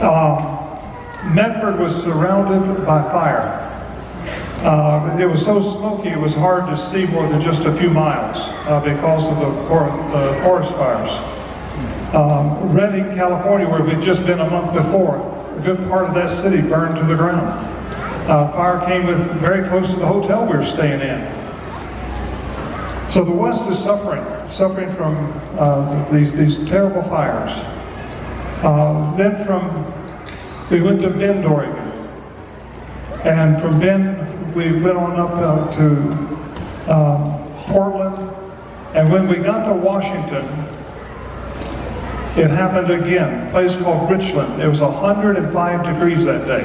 Medford was surrounded by fire. It was so smoky it was hard to see more than just a few miles because of the forest fires. Redding, California, where we'd just been a month before, a good part of that city burned to the ground. Fire came very close to the hotel we were staying in. So the West is suffering from these terrible fires. Then we went to Bend, Oregon. And from Bend, we went on up to Portland. And when we got to Washington, it happened again, a place called Richland. It was 105 degrees that day.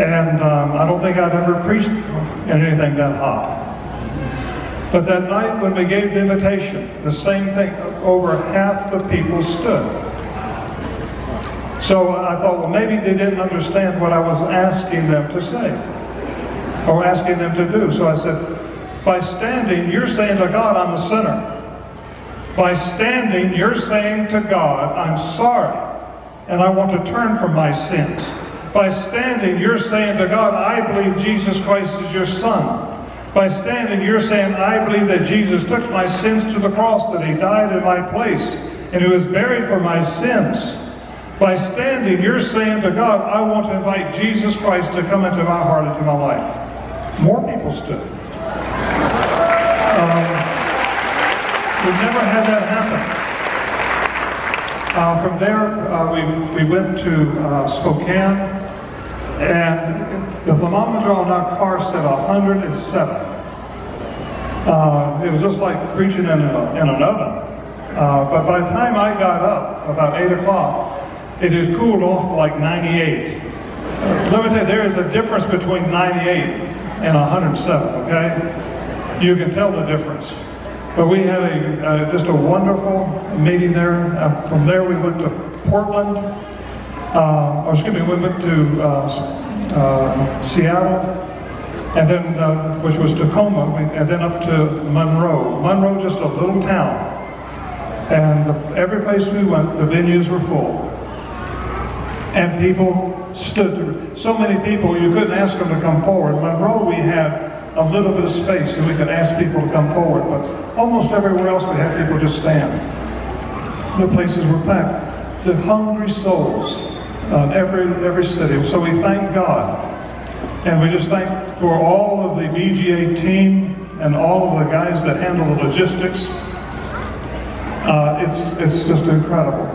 And I don't think I'd ever preached in anything that hot. But that night when we gave the invitation, the same thing, over half the people stood. So I thought, well, maybe they didn't understand what I was asking them to say, or asking them to do. So I said, by standing, you're saying to God, I'm a sinner. By standing, you're saying to God, I'm sorry, and I want to turn from my sins. By standing, you're saying to God, I believe Jesus Christ is your Son. By standing, you're saying, I believe that Jesus took my sins to the cross, that He died in my place, and He was buried for my sins. By standing, you're saying to God, I want to invite Jesus Christ to come into my heart, into my life. More people stood. We've never had that happen. From there, we went to Spokane, and the thermometer on our car said 107. It was just like preaching in an oven. But by the time I got up, about 8 o'clock, it had cooled off to like 98. Let me tell you, there is a difference between 98 and 107, okay? You can tell the difference. But we had just a wonderful meeting there. From there we went to Portland, we went to Seattle, and then which was Tacoma, and then up to Monroe. Monroe, just a little town, and every place we went, the venues were full, and people stood. So many people, you couldn't ask them to come forward. Monroe, we had a little bit of space, and we could ask people to come forward, but almost everywhere else we had people just stand. The places were packed. The hungry souls in every city. So we thank God, and we just thank for all of the BGEA team and all of the guys that handle the logistics. It's just incredible.